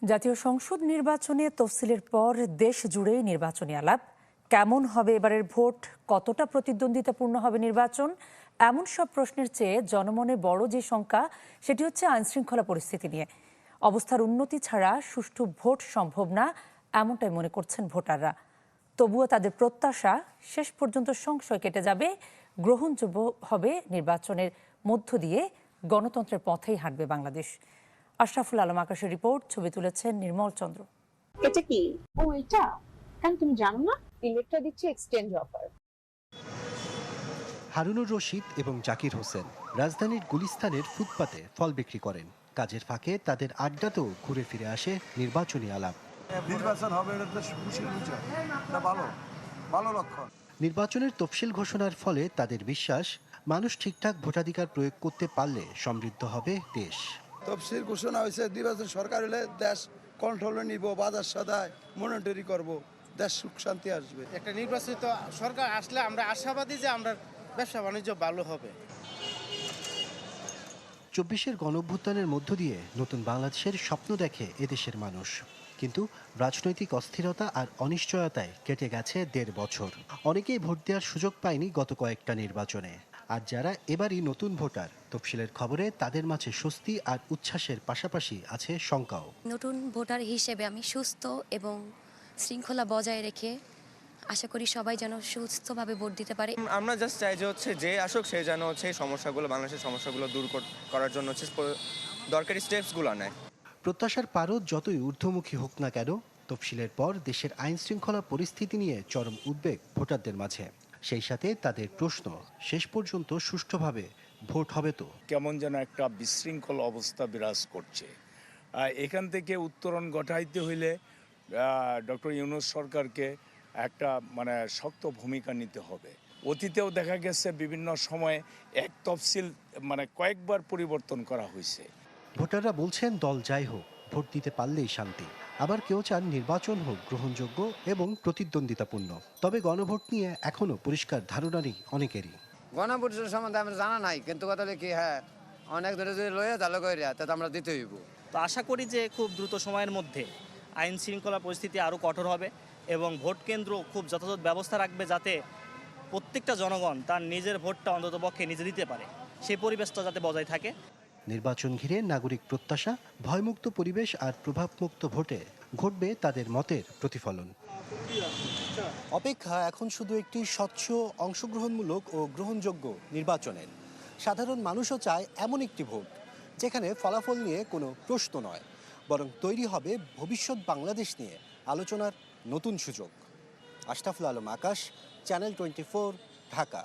জাতীয় সংসদ নির্বাচনে তফসিলের পর দেশ জুড়েই নির্বাচনী আলাপ। কেমন হবে এবারের ভোট, কতটা প্রতিদ্বন্দ্বিতাপূর্ণ হবে নির্বাচন, এমন সব প্রশ্নের চেয়ে জনমনে বড় যে শঙ্কা সেটি হচ্ছে আইনশৃঙ্খলা পরিস্থিতি নিয়ে। অবস্থার উন্নতি ছাড়া সুষ্ঠু ভোট সম্ভব না, এমনটাই মনে করছেন ভোটাররা। তবুও তাদের প্রত্যাশা শেষ পর্যন্ত সংশয় কেটে যাবে, গ্রহণযোগ্য হবে নির্বাচনের মধ্য দিয়ে গণতন্ত্রের পথেই হাঁটবে বাংলাদেশ। আশরাফুল আলম আকাশের রিপোর্ট, ছবি তুলেছেন নির্মল চন্দ্র। এটা কি? ও এটা কেন তুমি জানো না? ইলেকট্রা দিচ্ছে এক্সচেঞ্জ অফার। হারুনুর রশিদ এবং জাকির হোসেন রাজধানীর গুলিস্তানের ফুটপাতে ফল বিক্রি করেন। কাজের ফাঁকে তাদের আড্ডাতেও ঘুরে ফিরে আসে নির্বাচনী আলাপ। নির্বাচন হবে, এটা তো খুশির বিষয়, এটা ভালো ভালো লক্ষণ। নির্বাচনের তফসিল ঘোষণার ফলে তাদের বিশ্বাস, মানুষ ঠিকঠাক ভোটাধিকার প্রয়োগ করতে পারলে সমৃদ্ধ হবে দেশ। তফসিল ঘোষণা হয়েছে, নির্বাচন সরকার হলে দেশ কন্ট্রোলে নিব, বাজার সদায় মনিটরি করব, দেশ সুখ শান্তি আসবে। একটা নির্বাচিত সরকার আসলে আমরা আশাবাদী যে আমরা ব্যবসা বাণিজ্য ভালো হবে। ২৪-এর গণঅভ্যুত্থানের মধ্য দিয়ে নতুন বাংলাদেশের স্বপ্ন দেখে এদেশের মানুষ। কিন্তু রাজনৈতিক অস্থিরতা আর অনিশ্চয়তায় কেটে গেছে ১.৫ বছর। অনেকেই ভোট দেওয়ার সুযোগ পায়নি গত কয়েকটা নির্বাচনে। আর যারা এবারই নতুন ভোটার, তফসিলের খবরে তাদের মাঝে স্বস্তি আর উচ্ছ্বাসের পাশাপাশি আছে শঙ্কাও। নতুন ভোটার হিসেবে আমি সুস্থ এবং শৃঙ্খলা বজায় রেখে আশা করি সবাই যেন সুস্থভাবে ভোট দিতে পারে। আমরা জাস্ট চাই যে যে আসুক সে যেন সমস্যাগুলো, বাংলাদেশের সমস্যাগুলো দূর করার জন্য দরকারি স্টেপসগুলো নেয়। প্রত্যাশার পারদ যতই ঊর্ধ্বমুখী হোক না কেন, তফসিলের পর দেশের আইন শৃঙ্খলা পরিস্থিতি নিয়ে চরম উদ্বেগ ভোটারদের মাঝে। সেই সাথে তাদের প্রশ্ন, শেষ পর্যন্ত সুষ্ঠুভাবে ভোট হবে তো? কেমন যেন একটা বিশৃঙ্খল অবস্থা বিরাজ করছে। এখান থেকে উত্তরণ ঘটাইতে হইলে ডক্টর ইউনূস সরকারকে একটা শক্ত ভূমিকা নিতে হবে। অতীতেও দেখা গেছে বিভিন্ন সময়ে এক তফসিল কয়েকবার পরিবর্তন করা হয়েছে। ভোটাররা বলছেন দল যাই হোক, ভোট দিতে পারলেই শান্তি। আবার কেউ চান নির্বাচন হোক গ্রহণযোগ্য এবং প্রতিদ্বন্দ্বিতাপূর্ণ। তবে গণভোট নিয়ে এখনো পরিষ্কার ধারণা নেই অনেকেরই। গণভোটের সম্বন্ধে আমরা জানা নাই, কিন্তু কথা হলো কি, অনেক ধরে যদি লয়ে তাহলে তাতে আমরা দিতে হইব। তো আশা করি যে খুব দ্রুত সময়ের মধ্যে আইন শৃঙ্খলা পরিস্থিতি আরও কঠোর হবে এবং ভোট কেন্দ্র খুব যথাযথ ব্যবস্থা রাখবে, যাতে প্রত্যেকটা জনগণ তার নিজের ভোটটা অন্ততপক্ষে নিজে দিতে পারে, সেই পরিবেশটা যাতে বজায় থাকে। নির্বাচন ঘিরে নাগরিক প্রত্যাশা, ভয়মুক্ত পরিবেশ আর প্রভাবমুক্ত ভোটে ঘটবে তাদের মতের প্রতিফলন। অপেক্ষা এখন শুধু একটি স্বচ্ছ, অংশগ্রহণমূলক ও গ্রহণযোগ্য নির্বাচনের। সাধারণ মানুষও চায় এমন একটি ভোট যেখানে ফলাফল নিয়ে কোনো প্রশ্ন নয়, বরং তৈরি হবে ভবিষ্যৎ বাংলাদেশ নিয়ে আলোচনার নতুন সুযোগ। আশরাফুল আলম আকাশ, চ্যানেল 24, ঢাকা।